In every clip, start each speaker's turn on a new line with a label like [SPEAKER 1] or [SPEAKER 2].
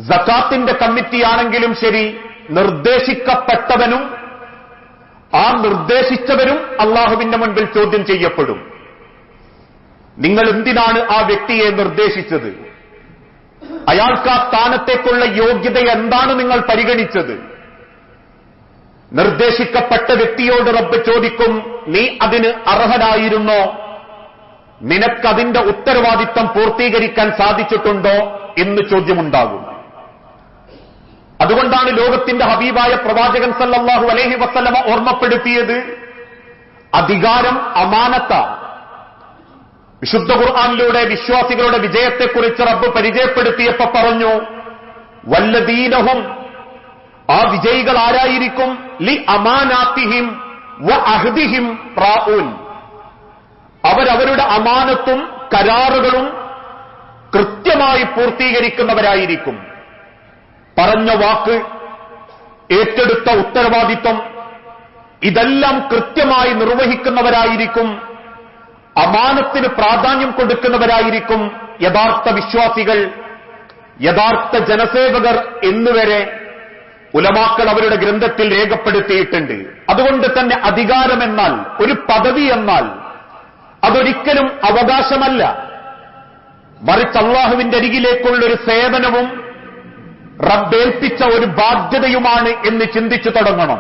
[SPEAKER 1] സക്കാത്തിന്റെ കമ്മിറ്റിയാണെങ്കിലും ശരി, നിർദ്ദേശിക്കപ്പെട്ടവനും ആ നിർദ്ദേശിച്ചവരും അള്ളാഹുവിന്റെ മുൻപിൽ ചോദ്യം ചെയ്യപ്പെടും. നിങ്ങൾ എന്തിനാണ് ആ വ്യക്തിയെ നിർദ്ദേശിച്ചത്? അയാൾക്ക് ആ സ്ഥാനത്തേക്കുള്ള യോഗ്യത എന്താണ് നിങ്ങൾ പരിഗണിച്ചത്? നിർദ്ദേശിക്കപ്പെട്ട വ്യക്തിയോട് റബ്ബ് ചോദിക്കും, നീ അതിന് അർഹനായിരുന്നോ? നിനക്കതിന്റെ ഉത്തരവാദിത്തം പൂർത്തീകരിക്കാൻ സാധിച്ചിട്ടുണ്ടോ എന്ന് ചോദ്യമുണ്ടാകും. അതുകൊണ്ടാണ് ലോകത്തിന്റെ ഹബീബായ പ്രവാചകൻ സല്ലല്ലാഹു അലൈഹി വസല്ലമ ഓർമ്മപ്പെടുത്തിയത്, അധികാരം അമാനത്താണ്. വിശുദ്ധ ഖുർആനിലൂടെ വിശ്വാസികളുടെ വിജയത്തെക്കുറിച്ച് റബ്ബ് പരിചയപ്പെടുത്തിയപ്പോ പറഞ്ഞു, വല്ലദീനഹും, ആ വിജയികൾ ആരായിരിക്കും? ലി അമാനാത്തിഹിം വ അഹ്ദിഹിം റാഊൻ, അവരവരുടെ അമാനത്തും കരാറുകളും കൃത്യമായി പൂർത്തീകരിക്കുന്നവരായിരിക്കും. പറഞ്ഞ വാക്ക്, ഏറ്റെടുത്ത ഉത്തരവാദിത്വം, ഇതെല്ലാം കൃത്യമായി നിർവഹിക്കുന്നവരായിരിക്കും. അമാനത്തിന് പ്രാധാന്യം കൊടുക്കുന്നവരായിരിക്കും യഥാർത്ഥ വിശ്വാസികൾ, യഥാർത്ഥ ജനസേവകർ എന്നുവരെ ഉലമാക്കൾ അവരുടെ ഗ്രന്ഥത്തിൽ രേഖപ്പെടുത്തിയിട്ടുണ്ട്. അതുകൊണ്ട് തന്നെ അധികാരമെന്നാൽ, ഒരു പദവി എന്നാൽ അതൊരിക്കലും അവകാശമല്ല, മറിച്ച് അള്ളാഹുവിന്റെ അരികിലേക്കുള്ളൊരു സേവനവും റബ്ബേൽപ്പിച്ച ഒരു ബാധ്യതയുമാണ് എന്ന് ചിന്തിച്ചു തുടങ്ങണം.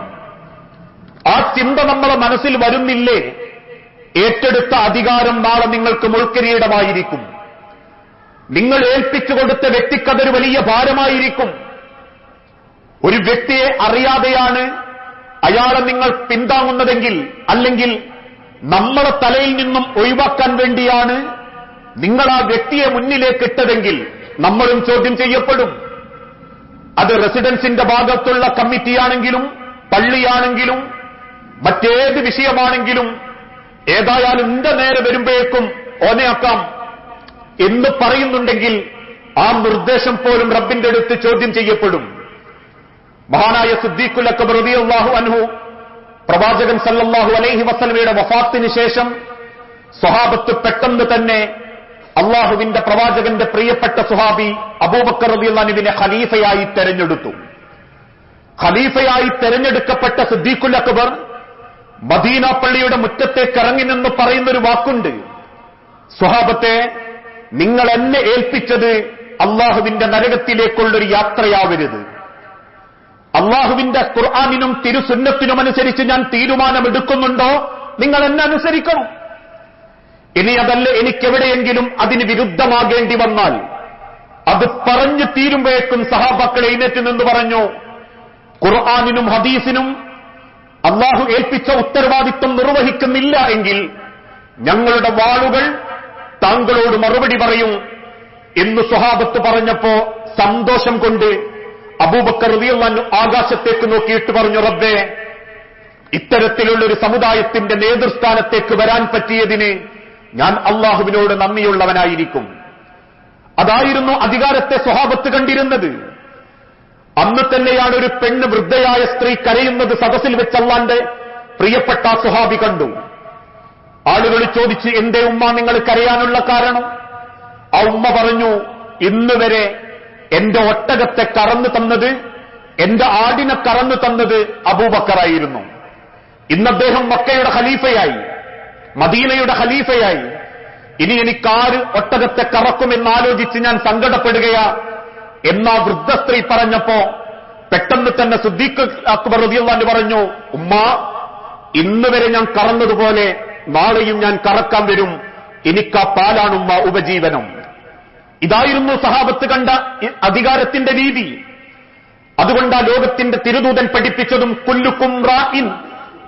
[SPEAKER 1] ആ ചിന്ത നമ്മളെ മനസ്സിൽ വരുന്നില്ലേ, ഏറ്റെടുത്ത അധികാരം നാളെ നിങ്ങൾക്ക് മുൾക്കിരീടമായിരിക്കും. നിങ്ങൾ ഏൽപ്പിച്ചു കൊടുത്ത വ്യക്തിക്കതൊരു വലിയ ഭാരമായിരിക്കും. ഒരു വ്യക്തിയെ അറിയാതെയാണ് അയാളെ നിങ്ങൾ പിന്താങ്ങുന്നതെങ്കിൽ, അല്ലെങ്കിൽ നമ്മളെ തലയിൽ നിന്നും ഒഴിവാക്കാൻ വേണ്ടിയാണ് നിങ്ങൾ ആ വ്യക്തിയെ മുന്നിലേക്ക് ഇട്ടതെങ്കിൽ നമ്മളും ചോദ്യം ചെയ്യപ്പെടും. അത് റെസിഡൻസിന്റെ ഭാഗത്തുള്ള കമ്മിറ്റിയാണെങ്കിലും പള്ളിയാണെങ്കിലും മറ്റേത് വിഷയമാണെങ്കിലും, ഏതായാലും എന്റെ നേരെ വരുമ്പോഴേക്കും ഓനെയാക്കാം എന്ന് പറയുന്നുണ്ടെങ്കിൽ ആ നിർദ്ദേശം പോലും റബ്ബിന്റെ അടുത്ത് ചോദ്യം ചെയ്യപ്പെടും. മഹാനായ സിദ്ദീഖുൽ അക്ബർ റളിയല്ലാഹു അൻഹു പ്രവാചകൻ സല്ലല്ലാഹു അലൈഹി വസല്ലമയുടെ വഫാത്തിന് ശേഷം സ്വഹാബത്ത് പെട്ടെന്ന് തന്നെ അള്ളാഹുവിന്റെ പ്രവാചകന്റെ പ്രിയപ്പെട്ട സ്വഹാബി അബൂബക്കർ റളിയല്ലാഹു അൻഹുവിനെ ഖലീഫയായി തെരഞ്ഞെടുത്തു. ഖലീഫയായി തെരഞ്ഞെടുക്കപ്പെട്ട സിദ്ദീഖുൽ അക്ബർ മദീന പള്ളിയുടെ മുറ്റത്തേക്ക് ഇറങ്ങി നിന്ന് പറയുന്നൊരു വാക്കുണ്ട്, സ്വഹാബത്തെ, നിങ്ങൾ എന്നെ ഏൽപ്പിച്ചത് അള്ളാഹുവിന്റെ നരകത്തിലേക്കുള്ളൊരു യാത്രയാവരുത്. അള്ളാഹുവിന്റെ ഖുർആനിനും തിരുസുന്നത്തിനുമനുസരിച്ച് ഞാൻ തീരുമാനമെടുക്കുന്നുണ്ടോ, നിങ്ങൾ എന്നെ അനുസരിക്കണം. ഇനി അതല്ല എനിക്കെവിടെയെങ്കിലും അതിന് വിരുദ്ധമാകേണ്ടി വന്നാൽ, അത് പറഞ്ഞു തീരുമ്പോഴേക്കും സഹാബാക്കൾ എഴുന്നേറ്റ് നിന്ന് പറഞ്ഞു, ഖുർആനിനും ഹദീസിനും അള്ളാഹു ഏൽപ്പിച്ച ഉത്തരവാദിത്വം നിർവഹിക്കുന്നില്ല എങ്കിൽ ഞങ്ങളുടെ വാളുകൾ താങ്കളോട് മറുപടി പറയും എന്ന് സ്വഹാബത്ത് പറഞ്ഞപ്പോ സന്തോഷം കൊണ്ട് അബൂബക്കർ റളിയല്ലാഹു അൻഹു ആകാശത്തേക്ക് നോക്കിയിട്ട് പറഞ്ഞു, റബ്ബേ, ഇത്തരത്തിലുള്ളൊരു സമുദായത്തിന്റെ നേതൃസ്ഥാനത്തേക്ക് വരാൻ പറ്റിയതിന് ഞാൻ അള്ളാഹുവിനോട് നന്ദിയുള്ളവനായിരിക്കും. അതായിരുന്നു അധികാരത്തെ സ്വഹാബത്ത് കണ്ടിരുന്നത്. അന്ന് തന്നെയാണ് ഒരു പെണ്ണ്, വൃദ്ധയായ സ്ത്രീ കരയുന്നത് സദസ്സിൽ വെച്ച് അള്ളാന്റെ പ്രിയപ്പെട്ട സ്വഹാബി കണ്ടു. ആളുകൾ ചോദിച്ചു, എന്തേ ഉമ്മ നിങ്ങൾ കരയാനുള്ള കാരണം? ആ ഉമ്മ പറഞ്ഞു, ഇന്നുവരെ എന്റെ ഒട്ടകത്തെ കറന്നു തന്നത്, എന്റെ ആടിനെ കറന്നു തന്നത് അബൂബക്കറായിരുന്നു. ഇന്ന് അദ്ദേഹം മക്കയുടെ ഖലീഫയായി, മദീനയുടെ ഖലീഫയായി. ഇനി എനിക്കാര് ഒട്ടകത്തെ കറക്കുമെന്നാലോചിച്ച് ഞാൻ സങ്കടപ്പെടുകയാ എന്നാ വൃദ്ധ സ്ത്രീ പറഞ്ഞപ്പോ പെട്ടെന്ന് തന്നെ സിദ്ദീഖ് അക്ബർ റളിയല്ലാഹു അൻഹു പറഞ്ഞു, ഉമ്മ, ഇന്നുവരെ ഞാൻ കറന്നതുപോലെ നാളെയും ഞാൻ കറക്കാൻ വരും, എനിക്കാ പാലാണ് ഉമ്മ ഉപജീവനം. ഇതായിരുന്നു സഹാബത്ത് കണ്ട അധികാരത്തിന്റെ രീതി. അതുകൊണ്ടാ ലോകത്തിന്റെ തിരുദൂതൻ പഠിപ്പിച്ചതും കുല്ലുക്കും റാഇൻ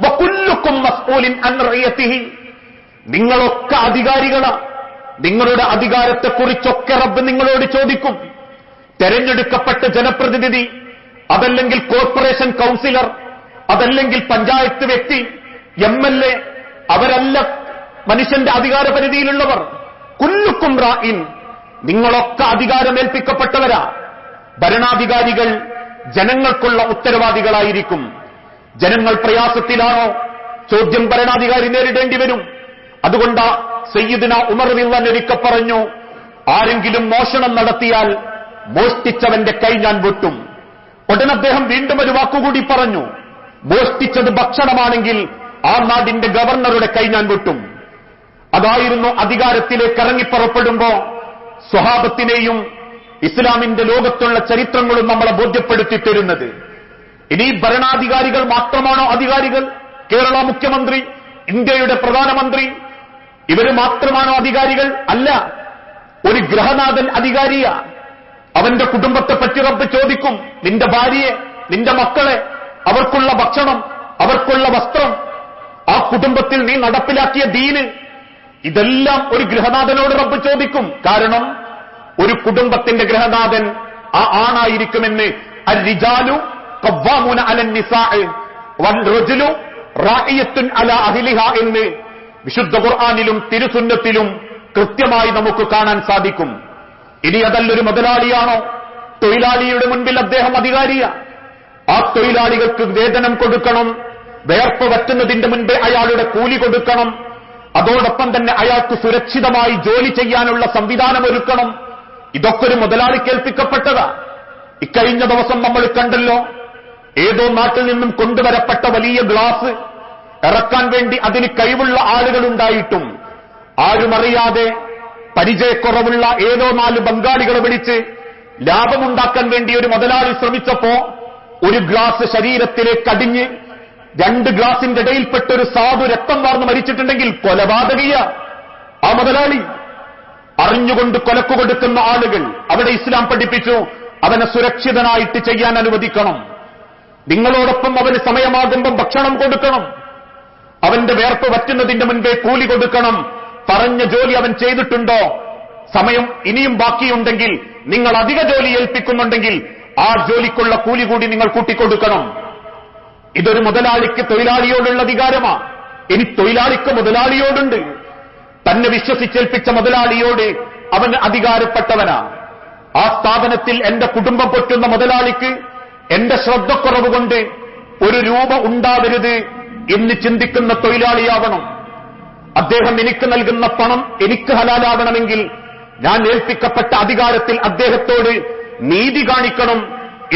[SPEAKER 1] വകുല്ലുക്കും മസ്ഊലിൻ അൻ റഇയതിഹി, നിങ്ങളൊക്കെ അധികാരികളാ, നിങ്ങളുടെ അധികാരത്തെക്കുറിച്ചൊക്കെ റബ്ബ് നിങ്ങളോട് ചോദിക്കും. തെരഞ്ഞെടുക്കപ്പെട്ട ജനപ്രതിനിധി, അതല്ലെങ്കിൽ കോർപ്പറേഷൻ കൗൺസിലർ, അതല്ലെങ്കിൽ പഞ്ചായത്ത് വ്യക്തി, MLA, അവരല്ല മനുഷ്യന്റെ അധികാരപരിധിയിലുള്ളവർ. കുല്ലുക്കും റാഇൻ, നിങ്ങളൊക്കെ അധികാരമേൽപ്പിക്കപ്പെട്ടവരാ. ഭരണാധികാരികൾ ജനങ്ങൾക്കുള്ള ഉത്തരവാദികളായിരിക്കും. ജനങ്ങൾ പ്രയാസത്തിലാണോ, ചോദ്യം ഭരണാധികാരി നേരിടേണ്ടി വരും. അതുകൊണ്ടാ സയ്യിദുനാ ഉമർ റളിയല്ലാഹു അൻഹു ഒരിക്കൽ പറഞ്ഞു, ആരെങ്കിലും മോഷണം നടത്തിയാൽ മോഷ്ടിച്ചവന്റെ കൈ ഞാൻ വെട്ടും. ഉടൻ അദ്ദേഹം വീണ്ടും ഒരു വാക്കുകൂടി പറഞ്ഞു, മോഷ്ടിച്ചത് ഭക്ഷണമാണെങ്കിൽ ആ നാടിന്റെ ഗവർണറുടെ കൈ ഞാൻ വെട്ടും. അതായിരുന്നു അധികാരത്തിലേക്ക് ഇറങ്ങിപ്പുറപ്പെടുമ്പോ സ്വഹാബത്തിനെയും ഇസ്ലാമിന്റെ ലോകത്തുള്ള ചരിത്രങ്ങളും നമ്മളെ ബോധ്യപ്പെടുത്തി തരുന്നത്. ഇനി ഭരണാധികാരികൾ മാത്രമാണോ അധികാരികൾ? കേരള മുഖ്യമന്ത്രി, ഇന്ത്യയുടെ പ്രധാനമന്ത്രി, ഇവര് മാത്രമാണോ അധികാരികൾ? അല്ല. ഒരു ഗ്രഹനാഥൻ അധികാരിയ. അവന്റെ കുടുംബത്തെ പറ്റി റബ്ബ് ചോദിക്കും. നിന്റെ ഭാര്യയെ, നിന്റെ മക്കളെ, അവർക്കുള്ള ഭക്ഷണം, അവർക്കുള്ള വസ്ത്രം, ആ കുടുംബത്തിൽ നീ നടപ്പിലാക്കിയ ദീന്, ഇതെല്ലാം ഒരു ഗൃഹനാഥനോട് റബ്ബ് ചോദിക്കും. കാരണം ഒരു കുടുംബത്തിന്റെ ഗൃഹനാഥൻ ആ ആണായിരിക്കുമെന്ന് അർരിജാലു ഖവ്വാമൂന അലൻ നിസാഇ വൽറജുലു റാഇയത്തുൻ അലാ അഹ്ലിഹാ എന്ന് വിശുദ്ധ ഖുർആനിലും തിരുസുന്നത്തിലും കൃത്യമായി നമുക്ക് കാണാൻ സാധിക്കും. ഇനി അതല്ലൊരു മുതലാളിയാണോ? തൊഴിലാളിയുടെ മുൻപിൽ അദ്ദേഹം അധികാരിയ. ആ തൊഴിലാളികൾക്ക് വേതനം കൊടുക്കണം, വേർപ്പ് വറ്റുന്നതിന്റെ മുൻപേ അയാളുടെ കൂലി കൊടുക്കണം, അതോടൊപ്പം തന്നെ അയാൾക്ക് സുരക്ഷിതമായി ജോലി ചെയ്യാനുള്ള സംവിധാനം ഒരുക്കണം. ഇതൊക്കെ ഒരു മുതലാളിക്ക് ഏൽപ്പിക്കപ്പെട്ടതാ. ഇക്കഴിഞ്ഞ ദിവസം നമ്മൾ കണ്ടല്ലോ, ഏതോ നാട്ടിൽ നിന്നും കൊണ്ടുവരപ്പെട്ട വലിയ ഗ്ലാസ് ഇറക്കാൻ വേണ്ടി അതിന് കഴിവുള്ള ആളുകളുണ്ടായിട്ടും ആരുമറിയാതെ പരിചയക്കുറവുള്ള ഏതോ 4 ബംഗാളികളെ വിളിച്ച് ലാഭമുണ്ടാക്കാൻ വേണ്ടി ഒരു മുതലാളി ശ്രമിച്ചപ്പോ ഒരു ഗ്ലാസ് ശരീരത്തിലേക്ക് അടിഞ്ഞ് 2 ഗ്ലാസിന്റെ ഇടയിൽപ്പെട്ട ഒരു സാധു രക്തം വാർന്ന് മരിച്ചിട്ടുണ്ടെങ്കിൽ കൊലപാതകീയ ആ മുതലാളി. അറിഞ്ഞുകൊണ്ട് കൊലക്കു കൊടുക്കുന്ന ആളുകൾ, അവിടെ ഇസ്ലാം പഠിപ്പിച്ചു അവനെ സുരക്ഷിതനായിട്ട് ചെയ്യാൻ അനുവദിക്കണം. നിങ്ങളോടൊപ്പം അവന് സമയമാകുമ്പം ഭക്ഷണം കൊടുക്കണം, അവന്റെ വേർപ്പ് വറ്റുന്നതിന്റെ മുൻപേ കൂലി കൊടുക്കണം. പറഞ്ഞ ജോലി അവൻ ചെയ്തിട്ടുണ്ടോ? സമയം ഇനിയും ബാക്കിയുണ്ടെങ്കിൽ, നിങ്ങൾ അധിക ജോലി ഏൽപ്പിക്കുന്നുണ്ടെങ്കിൽ ആ ജോലിക്കുള്ള കൂലി കൂടി നിങ്ങൾ കൂട്ടിക്കൊടുക്കണം. ഇതൊരു മുതലാളിക്ക് തൊഴിലാളിയോടുള്ള അധികാരമാണ്. ഇനി തൊഴിലാളിക്ക് മുതലാളിയോടുണ്ട്. തന്നെ വിശ്വസിച്ചേൽപ്പിച്ച മുതലാളിയോട് അവൻ അധികാരപ്പെട്ടവനാ. ആ സ്ഥാപനത്തിൽ എന്റെ കുടുംബം പൊറ്റുന്ന മുതലാളിക്ക് എന്റെ ശ്രദ്ധക്കുറവ് കൊണ്ട് 1 രൂപ ഉണ്ടാവരുത് എന്ന് ചിന്തിക്കുന്ന തൊഴിലാളിയാവണം. അദ്ദേഹം എനിക്ക് നൽകുന്ന പണം എനിക്ക് ഹലാലാവണമെങ്കിൽ ഞാൻ ഏൽപ്പിക്കപ്പെട്ട അധികാരത്തിൽ അദ്ദേഹത്തോട് നീതി കാണിക്കണം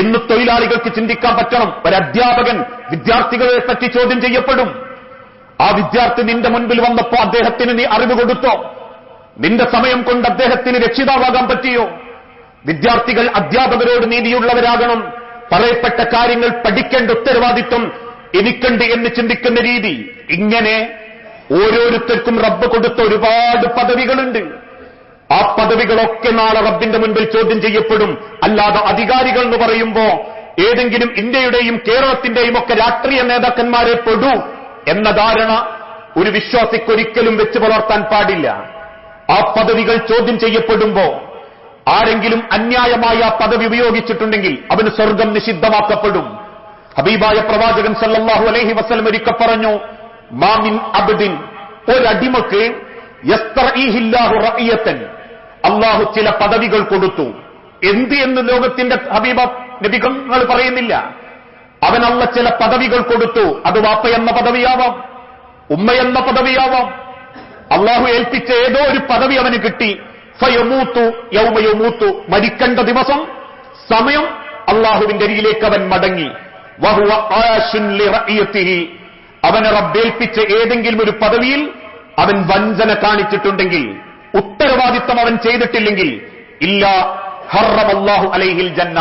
[SPEAKER 1] എന്ന് തൊഴിലാളികൾക്ക് ചിന്തിക്കാൻ പറ്റണം. ഒരു അധ്യാപകൻ വിദ്യാർത്ഥികളെ പറ്റി ചോദ്യം ചെയ്യപ്പെടും. ആ വിദ്യാർത്ഥി നിന്റെ മുൻപിൽ വന്നപ്പോ അദ്ദേഹത്തിന് നീ അറിവ് കൊടുത്തോ? നിന്റെ സമയം കൊണ്ട് അദ്ദേഹത്തിന് രക്ഷിതാവാകാൻ പറ്റിയോ? വിദ്യാർത്ഥികൾ അധ്യാപകരോട് നീതിയുള്ളവരാകണം. പറയപ്പെട്ട കാര്യങ്ങൾ പഠിക്കേണ്ട ഉത്തരവാദിത്വം എനിക്കുണ്ട് എന്ന് ചിന്തിക്കുന്ന രീതി. ഇങ്ങനെ ഓരോരുത്തർക്കും റബ്ബ് കൊടുത്ത ഒരുപാട് പദവികളുണ്ട്. ആ പദവികളൊക്കെ നാളെ റബ്ബിന്റെ മുൻപിൽ ചോദ്യം ചെയ്യപ്പെടും. അല്ലാതെ അധികാരികൾ എന്ന് പറയുമ്പോ ഏതെങ്കിലും ഇന്ത്യയുടെയും കേരളത്തിന്റെയും ഒക്കെ രാഷ്ട്രീയ നേതാക്കന്മാരെ പെടൂ എന്ന ധാരണ ഒരു വിശ്വാസിക്കൊരിക്കലും വെച്ച് പുലർത്താൻ പാടില്ല. ആ പദവികൾ ചോദ്യം ചെയ്യപ്പെടുമ്പോ ആരെങ്കിലും അന്യായമായ ആ പദവി ഉപയോഗിച്ചിട്ടുണ്ടെങ്കിൽ അവന് സ്വർഗം നിഷിദ്ധമാക്കപ്പെടും. ഹബീബായ പ്രവാചകൻ സല്ലല്ലാഹു അലൈഹി വസല്ലം ഒരിക്കൽ പറഞ്ഞു, മാമിൻ അബ്ദിൻ, ഒരടിമക്ക് യസ്തറഈഹില്ലാഹു റഅയതൻ, അല്ലാഹു ചില പദവികൾ കൊടുത്തു. എന്ത് എന്ന് ലോകത്തിന്റെ ഹബീബ നബികൾ പറയുന്നില്ല. അവനല്ല ചില പദവികൾ കൊടുത്തു. അത് വാപ്പ എന്ന പദവിയാവാം, ഉമ്മ എന്ന പദവിയാവാം. അള്ളാഹു ഏൽപ്പിച്ച ഏതോ ഒരു പദവി അവന് കിട്ടി. ഫയമൂത്തു യൗമ യമൂത്തു, മരിക്കേണ്ട ദിവസം സമയം അള്ളാഹുവിന്റെ അരികിലേക്ക് അവൻ മടങ്ങി. വഹുവ ആശുൻ ലിറഇയതിഹി, അവനെ റബ്ബേൽപ്പിച്ച ഏതെങ്കിലും ഒരു പദവിയിൽ അവൻ വഞ്ചന കാണിച്ചിട്ടുണ്ടെങ്കിൽ, ഉത്തരവാദിത്തം അവൻ ചെയ്തിട്ടില്ലെങ്കിൽ, ഇല്ലാ ഹറമല്ലാഹു അലൈഹിൽ ജന്ന,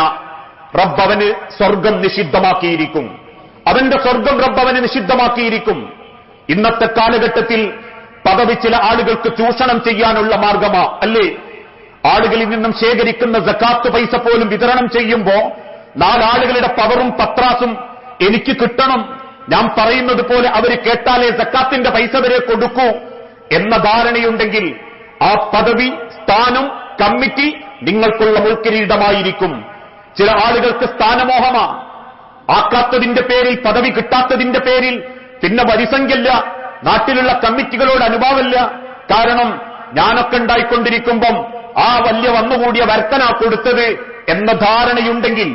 [SPEAKER 1] റബ്ബ് അവന് സ്വർഗം നിഷിദ്ധമാക്കിയിരിക്കും. അവന്റെ സ്വർഗം റബ്ബ് അവന് നിഷിദ്ധമാക്കിയിരിക്കും. ഇന്നത്തെ കാലഘട്ടത്തിൽ പദവി ചില ആളുകൾക്ക് ചൂഷണം ചെയ്യാനുള്ള മാർഗമാ അല്ലേ? ആളുകളിൽ നിന്നും ശേഖരിക്കുന്ന സക്കാത്ത് പൈസ പോലും വിതരണം ചെയ്യുമ്പോ 4 ആളുകളുടെ പവറും പത്രാസും എനിക്ക് കിട്ടണം, ഞാൻ പറയുന്നത് പോലെ അവര് കേട്ടാലേ സക്കാത്തിന്റെ പൈസ വരെ കൊടുക്കൂ എന്ന ധാരണയുണ്ടെങ്കിൽ ആ പദവി, സ്ഥാനം, കമ്മിറ്റി നിങ്ങൾക്കുള്ള മുൾക്കിരീടമായിരിക്കും. ചില ആളുകൾക്ക് സ്ഥാനമോഹമാ. ആക്കാത്തതിന്റെ പേരിൽ, പദവി കിട്ടാത്തതിന്റെ പേരിൽ പിന്നെ വരിസംഖ്യല്ല, നാട്ടിലുള്ള കമ്മിറ്റികളോട് അനുഭാവമില്ല. കാരണം ഞാനൊക്കെ ഉണ്ടായിക്കൊണ്ടിരിക്കുമ്പം ആ വലിയ വന്നുകൂടിയ വരത്തനാ കൊടുത്തത് എന്ന ധാരണയുണ്ടെങ്കിൽ,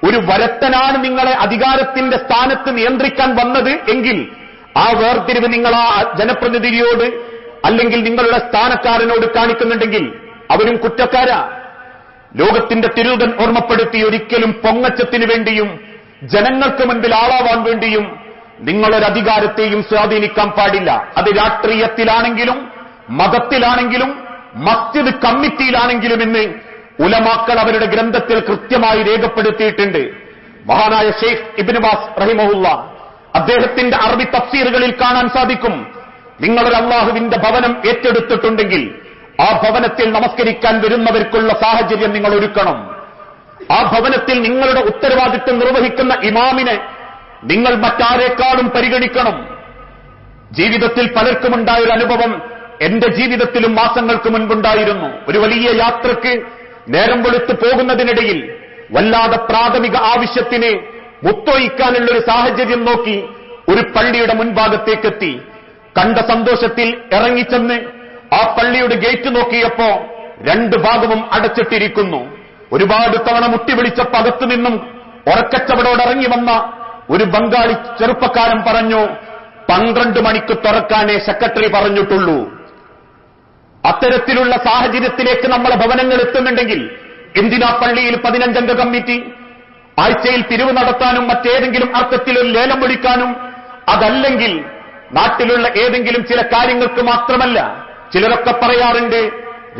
[SPEAKER 1] ഒരു വരത്തനാണ് നിങ്ങളെ അധികാരത്തിന്റെ സ്ഥാനത്ത് നിയന്ത്രിക്കാൻ വന്നത് എങ്കിൽ ആ വേർതിരിവ് നിങ്ങൾ ആ ജനപ്രതിനിധിയോട് അല്ലെങ്കിൽ നിങ്ങളുടെ സ്ഥാനക്കാരനോട് കാണിക്കുന്നുണ്ടെങ്കിൽ അവരും കുറ്റക്കാരാ. ലോകത്തിന്റെ തിരുതൻ ഓർമ്മപ്പെടുത്തി, ഒരിക്കലും പൊങ്ങച്ചത്തിനു വേണ്ടിയും ജനങ്ങൾക്ക് മുൻപിൽ ആളാവാൻ വേണ്ടിയും നിങ്ങളൊരധികാരത്തെയും സ്വാധീനിക്കാൻ പാടില്ല. അത് രാഷ്ട്രീയത്തിലാണെങ്കിലും മതത്തിലാണെങ്കിലും മസ്ജിദ് കമ്മിറ്റിയിലാണെങ്കിലും എന്ന് ഉലമാക്കൾ അവരുടെ ഗ്രന്ഥത്തിൽ കൃത്യമായി രേഖപ്പെടുത്തിയിട്ടുണ്ട്. മഹാനായ ഷെയ്ഖ് ഇബ്നു ബാസ് റഹിമഹുള്ള അദ്ദേഹത്തിന്റെ അറബി തഫ്സീറുകളിൽ കാണാൻ സാധിക്കും, നിങ്ങളൊരു അള്ളാഹുവിന്റെ ഭവനം ഏറ്റെടുത്തിട്ടുണ്ടെങ്കിൽ ആ ഭവനത്തിൽ നമസ്കരിക്കാൻ വരുന്നവർക്കുള്ള സാഹചര്യം നിങ്ങൾ ഒരുക്കണം. ആ ഭവനത്തിൽ നിങ്ങളുടെ ഉത്തരവാദിത്വം നിർവഹിക്കുന്ന ഇമാമിനെ നിങ്ങൾ മറ്റാരേക്കാളും പരിഗണിക്കണം. ജീവിതത്തിൽ പലർക്കുമുണ്ടായൊരു അനുഭവം എന്റെ ജീവിതത്തിലും മാസങ്ങൾക്ക് മുൻപുണ്ടായിരുന്നു. ഒരു വലിയ യാത്രക്ക് നേരം വെളുത്തു പോകുന്നതിനിടയിൽ വല്ലാതെ പ്രാഥമിക ആവശ്യത്തിന് മുത്തൊഴിക്കാനുള്ളൊരു സാഹചര്യം നോക്കി ഒരു പള്ളിയുടെ മുൻഭാഗത്തേക്കെത്തി. കണ്ട സന്തോഷത്തിൽ ഇറങ്ങിച്ചെന്ന് ആ പള്ളിയുടെ ഗേറ്റ് നോക്കിയപ്പോ രണ്ടു ഭാഗവും അടച്ചിട്ടിരിക്കുന്നു. ഒരുപാട് തവണ മുട്ടിവിളിച്ചപ്പോ അകത്തു നിന്നും ഉറക്കച്ചവടോടിറങ്ങി വന്ന ഒരു ബംഗാളി ചെറുപ്പക്കാരൻ പറഞ്ഞു, 12 മണിക്ക് തുറക്കാനേ സെക്രട്ടറി പറഞ്ഞിട്ടുള്ളൂ. അത്തരത്തിലുള്ള സാഹചര്യത്തിലേക്ക് നമ്മളെ ഭവനങ്ങൾ എത്തുന്നുണ്ടെങ്കിൽ എന്തിനാ പള്ളിയിൽ 15 അംഗ കമ്മിറ്റി? ആഴ്ചയിൽ പിരിവ് നടത്താനും മറ്റേതെങ്കിലും അർത്ഥത്തിൽ ഒരു ലേലം വിളിക്കാനും, അതല്ലെങ്കിൽ നാട്ടിലുള്ള ഏതെങ്കിലും ചില കാര്യങ്ങൾക്ക് മാത്രമല്ല. ചിലരൊക്കെ പറയാറുണ്ട്,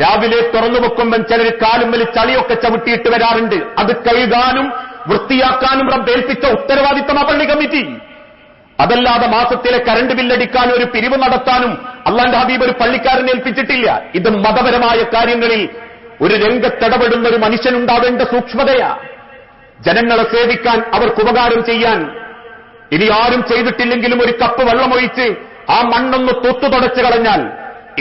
[SPEAKER 1] രാവിലെ തുറന്നു വെക്കുമ്പം ചിലർ കാലും വലി ചളിയൊക്കെ ചവിട്ടിയിട്ട് വരാറുണ്ട്. അത് കഴുകാനും വൃത്തിയാക്കാനും റബ്ബേൽപ്പിച്ച ഉത്തരവാദിത്തമാ പള്ളി കമ്മിറ്റി. അതല്ലാതെ മാസത്തിലെ കറണ്ട് ബില്ലടിക്കാനും ഒരു പിരിവ് നടത്താനും അള്ളാന്റെ ഹബീബ് ഒരു പള്ളിക്കാരനെ ഏൽപ്പിച്ചിട്ടില്ല. ഇത് മതപരമായ കാര്യങ്ങളിൽ ഒരു രംഗത്തിടപെടുന്ന ഒരു മനുഷ്യനുണ്ടാവേണ്ട സൂക്ഷ്മതയാ. ജനങ്ങളെ സേവിക്കാൻ, അവർക്ക് ഉപകാരം ചെയ്യാൻ. ഇനി ആരും ചെയ്തിട്ടില്ലെങ്കിലും ഒരു കപ്പ് വെള്ളമൊഴിച്ച് ആ മണ്ണൊന്ന് തൊത്തു തുടച്ചു കളഞ്ഞാൽ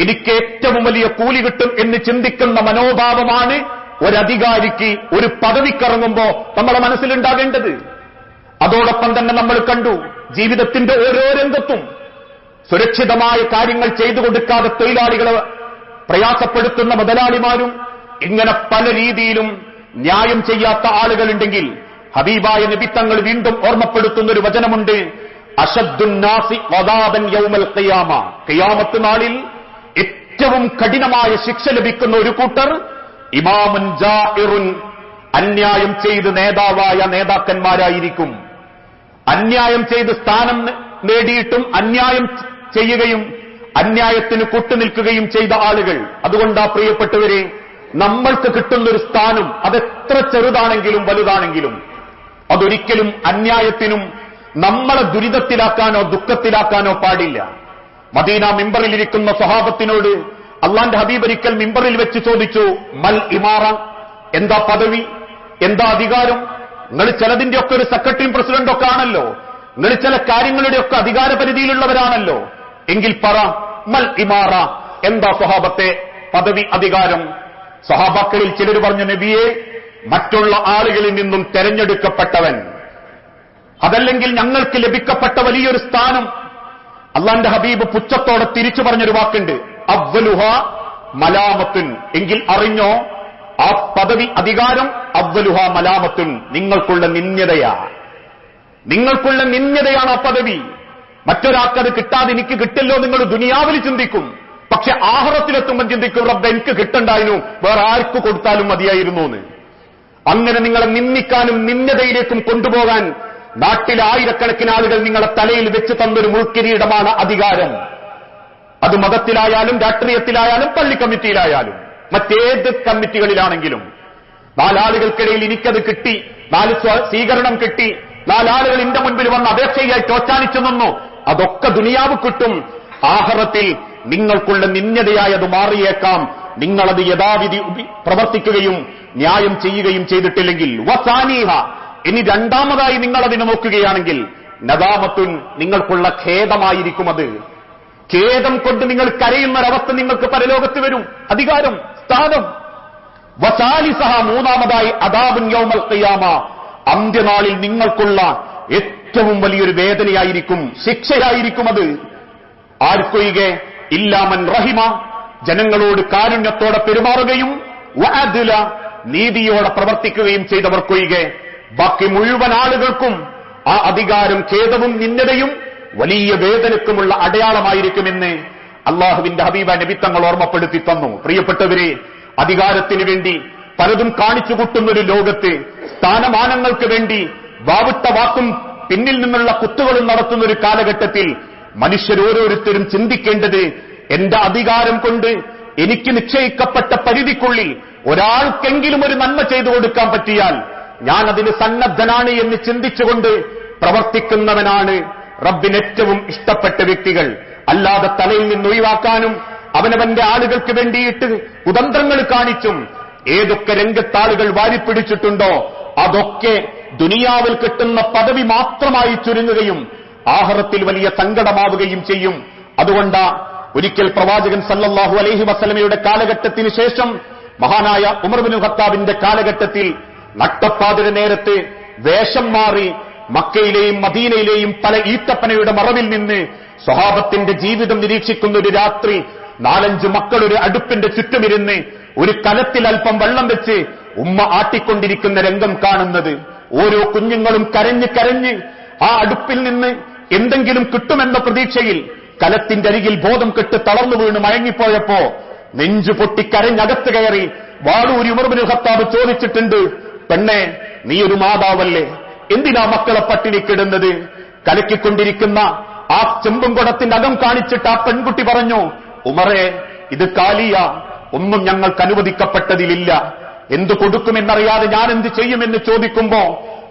[SPEAKER 1] എനിക്ക് ഏറ്റവും വലിയ കൂലി കിട്ടും എന്ന് ചിന്തിക്കുന്ന മനോഭാവമാണ് ഒരധികാരിക്ക് ഒരു പദവിക്കിറങ്ങുമ്പോ നമ്മളെ മനസ്സിലുണ്ടാകേണ്ടത്. അതോടൊപ്പം തന്നെ നമ്മൾ കണ്ടു, ജീവിതത്തിന്റെ ഓരോ രംഗത്തും സുരക്ഷിതമായ കാര്യങ്ങൾ ചെയ്തു കൊടുക്കാതെ തൊഴിലാളികളെ പ്രയാസപ്പെടുത്തുന്ന മുതലാളിമാരും ഇങ്ങനെ പല രീതിയിലും ന്യായം ചെയ്യാത്ത ആളുകളുണ്ടെങ്കിൽ ഹബീബായ നബി തങ്ങൾ വീണ്ടും ഓർമ്മപ്പെടുത്തുന്നൊരു വചനമുണ്ട്, അശദ്ദുന്നാസി വദാബൻ യൗമൽ ഖിയാമ. ഖിയാമത്ത് നാളിൽ ഏറ്റവും കഠിനമായ ശിക്ഷ ലഭിക്കുന്ന ഒരു കൂട്ടർ ഇമാമുൻ ജാഇറുൻ, അന്യായം ചെയ്ത് നേതാവായ നേതാക്കന്മാരായിരിക്കും. അന്യായം ചെയ്ത് സ്ഥാനം നേടിയിട്ടും അന്യായം ചെയ്യുകയും അന്യായത്തിന് കൂട്ടുനിൽക്കുകയും ചെയ്ത ആളുകൾ. അതുകൊണ്ടാ പ്രിയപ്പെട്ടവരെ, നമ്മൾക്ക് കിട്ടുന്നൊരു സ്ഥാനം അതെത്ര ചെറുതാണെങ്കിലും വലുതാണെങ്കിലും അതൊരിക്കലും അന്യായത്തിനും നമ്മളെ ദുരിതത്തിലാക്കാനോ ദുഃഖത്തിലാക്കാനോ പാടില്ല. മദീന മിമ്പറിലിരിക്കുന്ന സ്വഹാബത്തിനോട് അള്ളാന്റെ ഹബീബ് ഒരിക്കൽ മിമ്പറിൽ വെച്ച് ചോദിച്ചു, മൽ ഇമാറ, എന്താ പദവി, എന്താ അധികാരം? നിങ്ങൾ ചിലതിന്റെയൊക്കെ ഒരു സെക്രട്ടറിയും പ്രസിഡന്റും ഒക്കെ ആണല്ലോ, നിങ്ങൾ ചില കാര്യങ്ങളുടെയൊക്കെ അധികാര പരിധിയിലുള്ളവരാണല്ലോ, എങ്കിൽ പറ മൽ ഇമാറ, എന്താ സ്വഹാബത്തെ പദവി, അധികാരം? സ്വഹാബാക്കളിൽ ചിലർ പറഞ്ഞു, നബിയെ, മറ്റുള്ള ആളുകളിൽ നിന്നും തെരഞ്ഞെടുക്കപ്പെട്ടവൻ, അതല്ലെങ്കിൽ ഞങ്ങൾക്ക് ലഭിക്കപ്പെട്ട വലിയൊരു സ്ഥാനം. അള്ളാന്റെ ഹബീബ് പുച്ഛത്തോടെ തിരിച്ചു പറഞ്ഞൊരു വാക്കുണ്ട്, അവ്വലുഹ മലാമത്തുൻ. എങ്കിൽ അറിഞ്ഞോ, ആ പദവി, അധികാരം അവ്വലുഹ മലാമത്തുൻ, നിങ്ങൾക്കുള്ള നിന്ദ്യതയാ. നിങ്ങൾക്കുള്ള നിന്ദ്യതയാണ് ആ പദവി. മറ്റൊരാൾക്കത് കിട്ടാതെ എനിക്ക് കിട്ടില്ലോ നിങ്ങൾ ദുനിയാവിൽ ചിന്തിക്കും. പക്ഷെ ആഖിറത്തിലെത്തുമ്പോൾ ചിന്തിക്കും, റബ്ബേ എനിക്ക് കിട്ടണ്ടായിരുന്നു, വേറെ ആർക്ക് കൊടുത്താലും മതിയായിരുന്നു എന്ന്. അങ്ങനെ നിങ്ങളെ നിന്ദിക്കാനും നിന്ദ്യതയിലേക്കും കൊണ്ടുപോകാൻ നാട്ടിലെ ആയിരക്കണക്കിന് ആളുകൾ നിങ്ങളെ തലയിൽ വെച്ച് തന്നൊരു മുൾക്കിരീടമാണ് അധികാരം. അത് മതത്തിലായാലും രാഷ്ട്രീയത്തിലായാലും പള്ളി കമ്മിറ്റിയിലായാലും മറ്റേത് കമ്മിറ്റികളിലാണെങ്കിലും. 4 ആളുകൾക്കിടയിൽ എനിക്കത് കിട്ടി, 4 സ്വീകരണം കിട്ടി, 4 ആളുകൾ എന്റെ മുൻപിൽ വന്ന് അപേക്ഷയായി ചോച്ചാനിച്ചു നിന്നു, അതൊക്കെ ദുനിയാവ് കിട്ടും. ആഖിറത്തിൽ നിങ്ങൾക്കുള്ള നിന്ദ്യതയായത് മാറിയേക്കാം, നിങ്ങളത് യഥാവിധി പ്രവർത്തിക്കുകയും ന്യായം ചെയ്യുകയും ചെയ്തിട്ടില്ലെങ്കിൽ. വസാനീഹ, ഇനി രണ്ടാമതായി നിങ്ങളതിനെ നോക്കുകയാണെങ്കിൽ നദാമത്തുൻ, നിങ്ങൾക്കുള്ള ഖേദമായിരിക്കും അത്. ഖേദം കൊണ്ട് നിങ്ങൾ കരയുന്നൊരവസ്ഥ നിങ്ങൾക്ക് പരലോകത്ത് വരും. അധികാരം, സ്ഥാനം. വസാലിസഹ, മൂന്നാമതായി അദാബുൻ യൗമൽ ഖിയാമ, അന്ത്യനാളിൽ നിങ്ങൾക്കുള്ള ഏറ്റവും വലിയൊരു വേദനയായിരിക്കും, ശിക്ഷയായിരിക്കും അത്. ആർക്കൊഴികെ? ഇല്ലാമൻ റഹിമ, ജനങ്ങളോട് കാരുണ്യത്തോടെ പെരുമാറുകയും വഅദ്ല, നീതിയോടെ പ്രവർത്തിക്കുകയും ചെയ്തവർക്കൊഴികെ ബാക്കി മുഴുവൻ ആളുകൾക്കും ആ അധികാരം ഖേദവും നിന്ദതയും വലിയ വേദനക്കുമുള്ള അടയാളമായിരിക്കുമെന്ന് അള്ളാഹുവിന്റെ ഹബീബ നബി തങ്ങൾ ഓർമ്മപ്പെടുത്തി തന്നു. പ്രിയപ്പെട്ടവരെ, അധികാരത്തിന് വേണ്ടി പലതും കാണിച്ചുകൂട്ടുന്നൊരു ലോകത്ത് സ്ഥാനമാനങ്ങൾക്ക് വേണ്ടി വാവിട്ട വാക്കും പിന്നിൽ നിന്നുള്ള കുത്തുകളും നടത്തുന്നൊരു കാലഘട്ടത്തിൽ മനുഷ്യരോരോരുത്തരും ചിന്തിക്കേണ്ടത്, എന്റെ അധികാരം കൊണ്ട് എനിക്ക് നിശ്ചയിക്കപ്പെട്ട പരിധിക്കുള്ളിൽ ഒരാൾക്കെങ്കിലും ഒരു നന്മ ചെയ്തു കൊടുക്കാൻ പറ്റിയാൽ ഞാൻ അതിന് സന്നദ്ധനാണ് എന്ന് ചിന്തിച്ചുകൊണ്ട് പ്രവർത്തിക്കുന്നവനാണ് റബ്ബിന് ഏറ്റവും ഇഷ്ടപ്പെട്ട വ്യക്തികൾ. അല്ലാതെ തലയിൽ നിന്ന് ഒഴിവാക്കാനും അവനവന്റെ ആളുകൾക്ക് വേണ്ടിയിട്ട് കുതന്ത്രങ്ങൾ കാണിച്ചും ഏതൊക്കെ രംഗത്താളുകൾ വാരിപ്പിടിച്ചിട്ടുണ്ടോ അതൊക്കെ ദുനിയാവിൽ കിട്ടുന്ന പദവി മാത്രമായി ചുരുങ്ങുകയും ആഖിറത്തിൽ വലിയ സങ്കടമാവുകയും ചെയ്യും. അതുകൊണ്ട് ഒരിക്കൽ പ്രവാചകൻ സല്ലല്ലാഹു അലൈഹി വസല്ലമയുടെ കാലഘട്ടത്തിന് ശേഷം മഹാനായ ഉമർ ഇബ്നു ഖത്താബിന്റെ കാലഘട്ടത്തിൽ നട്ടപ്പാതിര നേരത്ത് വേഷം മാറി മക്കയിലെയും മദീനയിലെയും പല ഈത്തപ്പനയുടെ മറവിൽ നിന്ന് സ്വഹാബത്തിന്റെ ജീവിതം നിരീക്ഷിക്കുന്ന ഒരു രാത്രി 4-5 മക്കൾ ഒരു അടുപ്പിന്റെ ചുറ്റുമിരുന്ന് ഒരു കലത്തിൽ അല്പം വെള്ളം വെച്ച് ഉമ്മ ആട്ടിക്കൊണ്ടിരിക്കുന്ന രംഗം കാണുന്നത്. ഓരോ കുഞ്ഞുങ്ങളും കരഞ്ഞ് കരഞ്ഞ് ആ അടുപ്പിൽ നിന്ന് എന്തെങ്കിലും കിട്ടുമെന്ന പ്രതീക്ഷയിൽ കലത്തിന്റെ അരികിൽ ബോധം കെട്ട് തളർന്നു വീണ് മയങ്ങിപ്പോയപ്പോ നെഞ്ചു പൊട്ടി കരഞ്ഞകത്ത് കയറി വാളൂരി ഉമർ ഇബ്നു ഖത്താബ് ചോദിച്ചിട്ടുണ്ട്, പെണ്ണെ, നീ ഒരു മാതാവല്ലേ, എന്തിനാ മക്കളെ പട്ടിണിക്കിടുന്നത്? കലക്കിക്കൊണ്ടിരിക്കുന്ന ആ ചെമ്പും കുടത്തിന്റെ അകം കാണിച്ചിട്ട് ആ പെൺകുട്ടി പറഞ്ഞു, ഉമറേ, ഇത് കാലിയ, ഒന്നും ഞങ്ങൾക്ക് അനുവദിക്കപ്പെട്ടതിലില്ല. എന്തു കൊടുക്കുമെന്നറിയാതെ ഞാൻ എന്ത് ചെയ്യുമെന്ന് ചോദിക്കുമ്പോ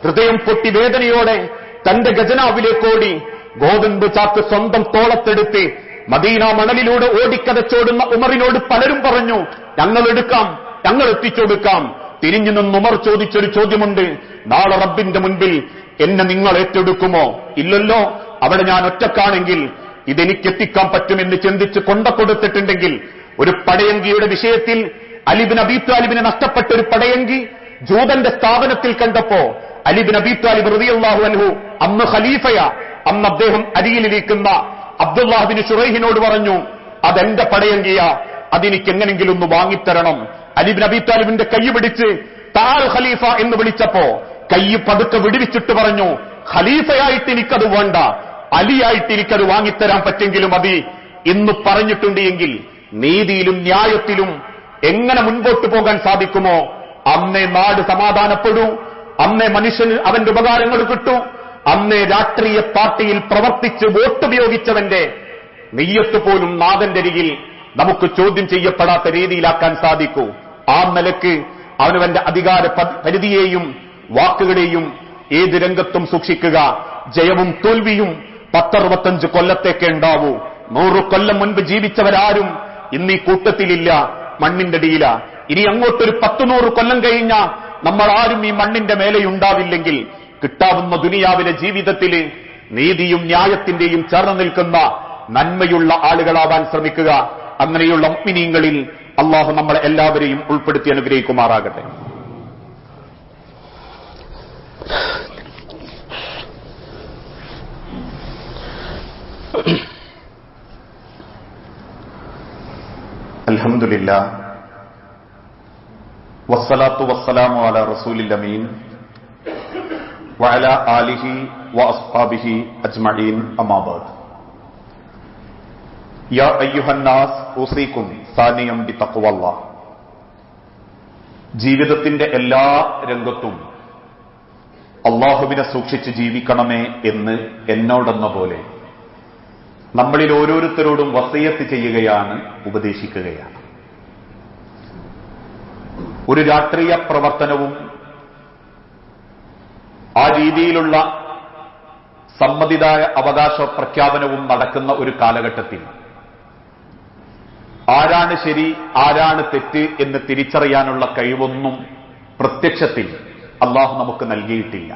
[SPEAKER 1] ഹൃദയം പൊട്ടി വേദനയോടെ തന്റെ ഖജനാവിലേക്കോടി ഗോതമ്പ് ചാക്ക് സ്വന്തം തോളത്തെടുത്ത് മദീന മണലിലൂടെ ഓടിക്കതച്ചോടുന്ന ഉമറിനോട് പലരും പറഞ്ഞു, ഞങ്ങൾ എടുക്കാം, ഞങ്ങൾ എത്തിച്ചൊടുക്കാം. തിരിഞ്ഞു നിന്ന് ഉമർ ചോദിച്ചൊരു ചോദ്യമുണ്ട്, നാളെ റബ്ബിന്റെ മുൻപിൽ എന്നെ നിങ്ങൾ ഏറ്റെടുക്കുമോ? ഇല്ലല്ലോ, അവിടെ ഞാൻ ഒറ്റക്കാണെങ്കിൽ ഇതെനിക്കെത്തിക്കാൻ പറ്റുമെന്ന് ചിന്തിച്ച് കൊണ്ടക്കൊടുത്തിട്ടുണ്ടെങ്കിൽ ഒരു പടയങ്കിയുടെ വിഷയത്തിൽ അലി ഇബ്നു അബീ ത്വാലിബിന് നഷ്ടപ്പെട്ട ഒരു പടയങ്കി ജൂതന്റെ സ്ഥാപനത്തിൽ കണ്ടപ്പോ അലി ഇബ്നു അബീ ത്വാലിബ് റളിയല്ലാഹു അൻഹു അന്ന് ഖലീഫയാ, അന്ന് അദ്ദേഹം അരിയിലിരിക്കുന്ന അബ്ദുല്ലാഹ് ബിൻ ശുറൈഹിനോട് പറഞ്ഞു, അതെന്റെ പടയങ്കിയാ, അതെനിക്ക് എങ്ങനെങ്കിലും ഒന്ന് വാങ്ങിത്തരണം. അലി ഇബ്നു അബീ ത്വാലിബിന്റെ കൈ പിടിച്ച് താൽ ഖലീഫ എന്ന് വിളിച്ചപ്പോ കൈ പതുക്കെ വിടുവിച്ചിട്ട് പറഞ്ഞു, ഖലീഫയായിട്ട് എനിക്കത് വേണ്ട, അലിയായിട്ട് എനിക്കത് വാങ്ങിത്തരാൻ പറ്റെങ്കിലും മതി എന്ന് പറഞ്ഞിട്ടുണ്ട്. എങ്കിൽ നീതിയിലും ന്യായത്തിലും എങ്ങനെ മുൻപോട്ട് പോകാൻ സാധിക്കുമോ അന്നേ നാട് സമാധാനപ്പെടൂ, അന്നേ മനുഷ്യന് അവന്റെ ഉപകാരങ്ങൾ കിട്ടൂ, അന്നേ രാഷ്ട്രീയ പാർട്ടിയിൽ പ്രവർത്തിച്ച് വോട്ടുപയോഗിച്ചവന്റെ നെയ്യത്ത് പോലും നാഥന്റെ അരികിൽ നമുക്ക് ചോദ്യം ചെയ്യപ്പെടാത്ത രീതിയിലാക്കാൻ സാധിക്കൂ. ആ നിലക്ക് അവനവന്റെ അധികാര പരിധിയെയും വാക്കുകളെയും ഏത് രംഗത്തും സൂക്ഷിക്കുക. ജയവും തോൽവിയും 10-65 കൊല്ലത്തേക്കേ ഉണ്ടാവൂ. 100 കൊല്ലം മുൻപ് ജീവിച്ചവരാരും ഇന്നീ കൂട്ടത്തിലില്ല, മണ്ണിന്റെ അടിയില. ഇനി അങ്ങോട്ടൊരു 10-100 കൊല്ലം കഴിഞ്ഞ നമ്മൾ ആരും ഈ മണ്ണിന്റെ മേലെയുണ്ടാവില്ലെങ്കിൽ കിട്ടാവുന്ന ദുനിയാവിലെ ജീവിതത്തിൽ നീതിയും ന്യായത്തിന്റെയും ചേർന്ന് നിൽക്കുന്ന നന്മയുള്ള ആളുകളാവാൻ ശ്രമിക്കുക. അങ്ങനെയുള്ള മുഅ്മിനീങ്ങളിൽ അള്ളാഹു നമ്മളെ എല്ലാവരെയും ഉൾപ്പെടുത്തി അനുഗ്രഹിക്കുമാറാകട്ടെ. അൽഹംദുലില്ലാഹ് വസ്സലാത്തു വസ്സലാമു അലാ റസൂലിൽ അമീൻ വഅലാ ആലിഹി വഅസ്ഹാബിഹി അജ്മഈൻ അമ്മാ ബഅദ്. യാ അയ്യുഹന്നാസ് ഊസീകും സാനിയം ബിതഖ്വല്ലാഹ്. ജീവിതത്തിന്റെ എല്ലാ രംഗത്തും അള്ളാഹുവിനെ സൂക്ഷിച്ച് ജീവിക്കണമേ എന്ന് എന്നോടെന്ന പോലെ നമ്മളിൽ ഓരോരുത്തരോടും വസിയത്ത് ചെയ്യുകയാണ്, ഉപദേശിക്കുകയാണ്. ഒരു രാഷ്ട്രീയ പ്രവർത്തനവും ആ രീതിയിലുള്ള സമ്മതിദായ അവകാശ പ്രഖ്യാപനവും നടക്കുന്ന ഒരു കാലഘട്ടത്തിൽ ആരാണ് ശരി ആരാണ് തെറ്റ് എന്ന് തിരിച്ചറിയാനുള്ള കഴിവൊന്നും പ്രത്യക്ഷത്തിൽ അള്ളാഹു നമുക്ക് നൽകിയിട്ടില്ല.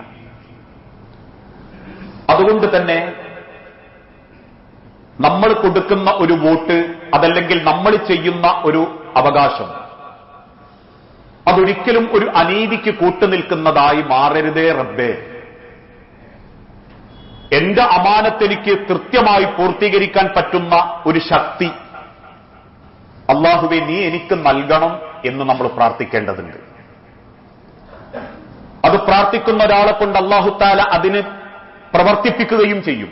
[SPEAKER 1] അതുകൊണ്ട് തന്നെ നമ്മൾ കൊടുക്കുന്ന ഒരു വോട്ട്, അതല്ലെങ്കിൽ നമ്മൾ ചെയ്യുന്ന ഒരു അവകാശം, അതൊരിക്കലും ഒരു അനീതിക്ക് കൂട്ടുനിൽക്കുന്നതായി മാറരുതേ റബ്ബേ. എന്റെ അമാനത്ത് എനിക്ക് കൃത്യമായി പൂർത്തീകരിക്കാൻ പറ്റുന്ന ഒരു ശക്തി അല്ലാഹുവേ നീ എനിക്ക് നൽകണം എന്ന് നമ്മൾ പ്രാർത്ഥിക്കേണ്ടതുണ്ട്. അത് പ്രാർത്ഥിക്കുന്ന ഒരാളെ കൊണ്ട് അല്ലാഹു തആല അതിന് പ്രവർത്തിപ്പിക്കുകയും ചെയ്യും.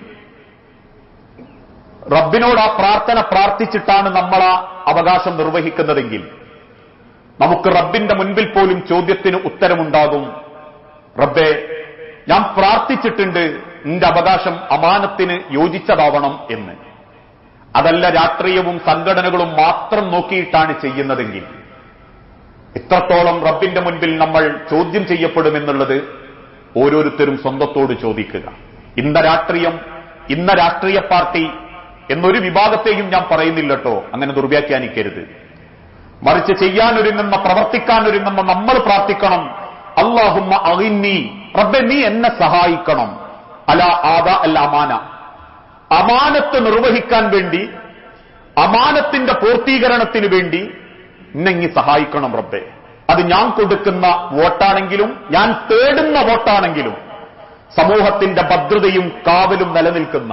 [SPEAKER 1] റബ്ബിനോട് ആ പ്രാർത്ഥന പ്രാർത്ഥിച്ചിട്ടാണ് നമ്മൾ ആ അവകാശം നിർവഹിക്കുന്നതെങ്കിൽ നമുക്ക് റബ്ബിന്റെ മുൻപിൽ പോലും ചോദ്യത്തിന് ഉത്തരമുണ്ടാകും. റബ്ബേ, ഞാൻ പ്രാർത്ഥിച്ചിട്ടുണ്ട് നിന്റെ അവകാശം അമാനത്തിന് യോജിച്ചതാവണം എന്ന്. അതല്ല രാഷ്ട്രീയവും സംഘടനകളും മാത്രം നോക്കിയിട്ടാണ് ചെയ്യുന്നതെങ്കിൽ എത്രത്തോളം റബ്ബിന്റെ മുൻപിൽ നമ്മൾ ചോദ്യം ചെയ്യപ്പെടുമെന്നുള്ളത് ഓരോരുത്തരും സ്വന്തത്തോട് ചോദിക്കുക. ഇന്ന രാഷ്ട്രീയം, ഇന്ന രാഷ്ട്രീയ പാർട്ടി എന്നൊരു വിഭാഗത്തെയും ഞാൻ പറയുന്നില്ലട്ടോ, അങ്ങനെ ദുർവ്യാഖ്യാനിക്കരുത്. മറിച്ച് ചെയ്യാനൊരുങ്ങുന്ന, പ്രവർത്തിക്കാനൊരുങ്ങുന്ന നമ്മൾ പ്രാർത്ഥിക്കണം, അല്ലാഹുമ്മ അഗിന്നി, റബ്ബേ നീ എന്നെ സഹായിക്കണം, അലാ ആദാ അൽ അമാന, അമാനത്ത് നിർവഹിക്കാൻ വേണ്ടി, അമാനത്തിന്റെ പൂർത്തീകരണത്തിന് വേണ്ടി എന്നെ സഹായിക്കണം റബ്ബേ. അത് ഞാൻ കൊടുക്കുന്ന വോട്ടാണെങ്കിലും ഞാൻ തേടുന്ന വോട്ടാണെങ്കിലും സമൂഹത്തിന്റെ ഭദ്രതയും കാവലും നിലനിൽക്കുന്ന,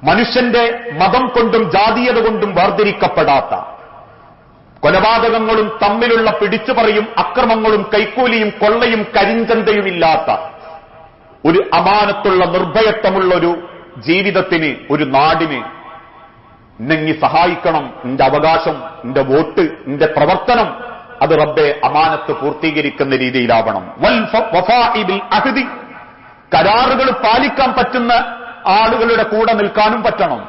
[SPEAKER 1] മനുഷ്യന്റെ മതം കൊണ്ടും ജാതീയത കൊണ്ടും വേർതിരിക്കപ്പെടാത്ത, കൊലപാതകങ്ങളും തമ്മിലുള്ള പിടിച്ചുപറിയും അക്രമങ്ങളും കൈക്കൂലിയും കൊള്ളയും കരിഞ്ചന്തയുമില്ലാത്ത ഒരു അമാനത്തുള്ള നിർഭയത്വമുള്ള ഒരു ജീവിതത്തിന്, ഒരു നാടിന് എന്നെ സഹായിക്കണം. എന്റെ അവകാശം, എന്റെ വോട്ട്, എന്റെ പ്രവർത്തനം അത് റബ്ബെ അമാനത്ത് പൂർത്തീകരിക്കുന്ന രീതിയിലാവണം. വൽ വഫാഇ ബിൽ അഹ്ദി, കരാറുകൾ പാലിക്കാൻ പറ്റുന്ന ആളുകളുടെ കൂടെ നിൽക്കാനും പറ്റണം.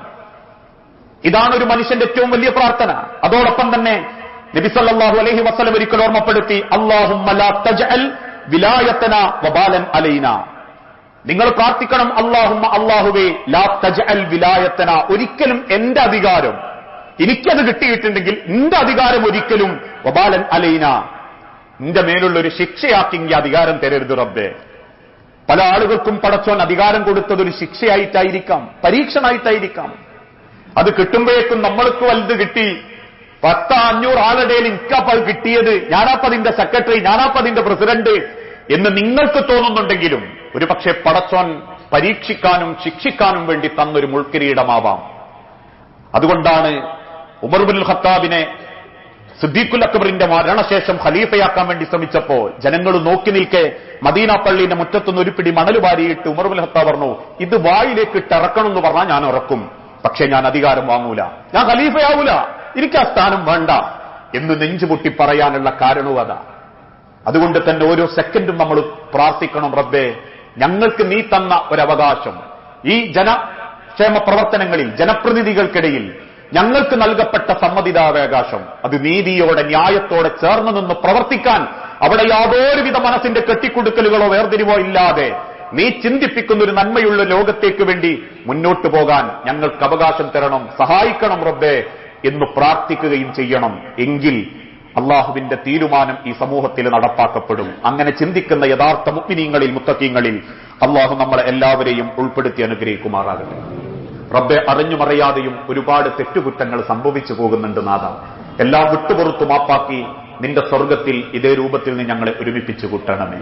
[SPEAKER 1] ഇതാണ് ഒരു മനുഷ്യന്റെ ഏറ്റവും വലിയ പ്രാർത്ഥന. അതോടൊപ്പം തന്നെ നബി സല്ലല്ലാഹു അലൈഹി വസല്ലം ഒരിക്കൽ ഓർമ്മപ്പെടുത്തി, അല്ലാഹുമ്മ ലാ തജ്അൽ വിലായതനാ വബാലൻ അലൈനാ, നിങ്ങൾ പ്രാർത്ഥിക്കണം, അല്ലാഹുമ്മ, അല്ലാഹുവേ, ലാ തജ്അൽ വിലായതനാ, ഒരിക്കലും എന്റെ അധികാരം, എനിക്കത് കിട്ടിയിട്ടുണ്ടെങ്കിൽ എന്റെ അധികാരം ഒരിക്കലും വബാലൻ അലൈനാ, എന്റെ മേലുള്ള ഒരു ശിക്ഷയാക്കി ഈ അധികാരം തരരുത് റബ്ബേ. പല ആളുകൾക്കും പടച്ചോൻ അധികാരം കൊടുത്തതൊരു ശിക്ഷയായിട്ടായിരിക്കാം, പരീക്ഷണമായിട്ടായിരിക്കാം. അത് കിട്ടുമ്പോഴേക്കും നമ്മൾക്ക് വലുത് കിട്ടി, 10-500 ആളുടെ എനിക്കപ്പോൾ കിട്ടിയത്, ഞാനാപ്പതിന്റെ സെക്രട്ടറി, ഞാനാപ്പതിന്റെ പ്രസിഡന്റ് എന്ന് നിങ്ങൾക്ക് തോന്നുന്നുണ്ടെങ്കിലും ഒരു പക്ഷേ പടച്ചോൻ പരീക്ഷിക്കാനും ശിക്ഷിക്കാനും വേണ്ടി തന്നൊരു മുൾക്കിരീടമാവാം. അതുകൊണ്ടാണ് ഉമർ ഇബ്നുൽ ഖത്താബിനെ സിദ്ദീഖുൽ അക്ബറിന്റെ മരണശേഷം ഖലീഫയാക്കാൻ വേണ്ടി ശ്രമിച്ചപ്പോൾ ജനങ്ങൾ നോക്കി നിൽക്കെ മദീന പള്ളിയുടെ മുറ്റത്തുനിന്ന് ഒരു പിടി മണൽ വാരിയിട്ട് ഉമർ ഇബ്നുൽ ഖത്താബ് പറഞ്ഞു, ഇത് വായിലേക്ക് ഇറക്കണം എന്ന് പറഞ്ഞാൽ ഞാൻ ഇറക്കും, പക്ഷേ ഞാൻ അധികാരം വാങ്ങൂല, ഞാൻ ഖലീഫയാവൂല, എനിക്ക് ആ സ്ഥാനം വേണ്ട എന്ന് നെഞ്ചുപൊട്ടി പറയാനുള്ള കാരണവും അതാ. അതുകൊണ്ട് തന്നെ ഓരോ സെക്കൻഡും നമ്മൾ പ്രാർത്ഥിക്കണം, റബ്ബേ ഞങ്ങൾക്ക് നീ തന്ന ഒരവകാശം, ഈ ജനക്ഷേമ പ്രവർത്തനങ്ങളിൽ ജനപ്രതിനിധികൾക്കിടയിൽ ഞങ്ങൾക്ക് നൽകപ്പെട്ട സമ്മതിദാവകാശം, അത് നീതിയോടെ ന്യായത്തോടെ ചേർന്ന് നിന്ന് പ്രവർത്തിക്കാൻ, അവിടെ യാതൊരുവിധ മനസ്സിന്റെ കെട്ടിക്കൊടുക്കലുകളോ വേർതിരിവോ ഇല്ലാതെ നീ ചിന്തിപ്പിക്കുന്ന ഒരു നന്മയുള്ള ലോകത്തേക്ക് വേണ്ടി മുന്നോട്ടു പോകാൻ ഞങ്ങൾക്ക് അവകാശം തരണം, സഹായിക്കണം റബ്ബേ എന്ന് പ്രാർത്ഥിക്കുകയും ചെയ്യണം. എങ്കിൽ അള്ളാഹുവിന്റെ തീരുമാനം ഈ സമൂഹത്തിൽ നടപ്പാക്കപ്പെടും. അങ്ങനെ ചിന്തിക്കുന്ന യഥാർത്ഥ മുഅ്മിനീങ്ങളിൽ, മുത്തഖീങ്ങളിൽ അള്ളാഹു നമ്മളെ എല്ലാവരെയും ഉൾപ്പെടുത്തി അനുഗ്രഹിക്കുമാറാകട്ടെ. റബ്ബെ, അറിഞ്ഞുമറിയാതെയും ഒരുപാട് തെറ്റുകുറ്റങ്ങൾ സംഭവിച്ചു പോകുന്നുണ്ട് നാഥ. എല്ലാം വിട്ടുപുറത്തു മാപ്പാക്കി നിന്റെ സ്വർഗത്തിൽ ഇതേ രൂപത്തിൽ നീ ഞങ്ങളെ ഒരുമിപ്പിച്ചു കൂട്ടണമേ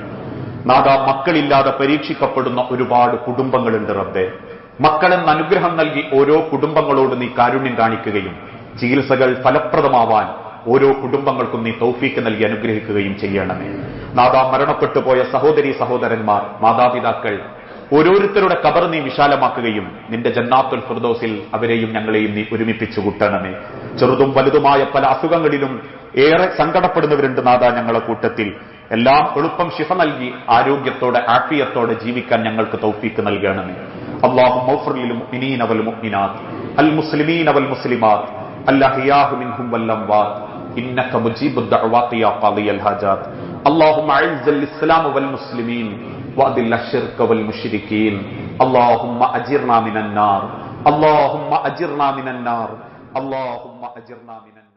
[SPEAKER 1] നാഥ. മക്കളില്ലാതെ പരീക്ഷിക്കപ്പെടുന്ന ഒരുപാട് കുടുംബങ്ങളുണ്ട് റബ്ബെ. മക്കളെന്ന് അനുഗ്രഹം നൽകി ഓരോ കുടുംബങ്ങളോട് നീ കാരുണ്യം കാണിക്കുകയും ചികിത്സകൾ ഫലപ്രദമാവാൻ ഓരോ കുടുംബങ്ങൾക്കും നീ തൗഫീക്ക് നൽകി അനുഗ്രഹിക്കുകയും ചെയ്യണമേ നാഥ. മരണപ്പെട്ടു പോയ സഹോദരീ സഹോദരന്മാർ, മാതാപിതാക്കൾ ഓരോരുത്തരുടെ ഖബർ നീ വിശാലമാക്കുകയും നിന്റെ ജന്നാത്തുൽ ഫിർദൗസിൽ അവരെയും ഞങ്ങളെയും നീ ഒരുമിപ്പിച്ചു കൂട്ടണമേ. ചെറുതും വലുതുമായ പല അസുഖങ്ങളിലും ഏറെ സങ്കടപ്പെടുന്നവരുണ്ട് നാഥ ഞങ്ങളെ കൂട്ടത്തിൽ. എല്ലാം എളുപ്പം ശിഫ നൽകി ആരോഗ്യത്തോടെ ആഫിയത്തോടെ ജീവിക്കാൻ ഞങ്ങൾക്ക് തൗഫീക്ക് നൽകണമേ. اللهم اغفر للمؤمنين والمؤمنات المسلمين والمسلمات الأحياء منهم والأموات إنك مجيب الدعوات يا قاضي الحاجات. اللهم أعز الإسلام والمسلمين وأذل الشرك والمشركين. اللهم أجرنا من النار، اللهم أجرنا من النار، اللهم أجرنا من النار.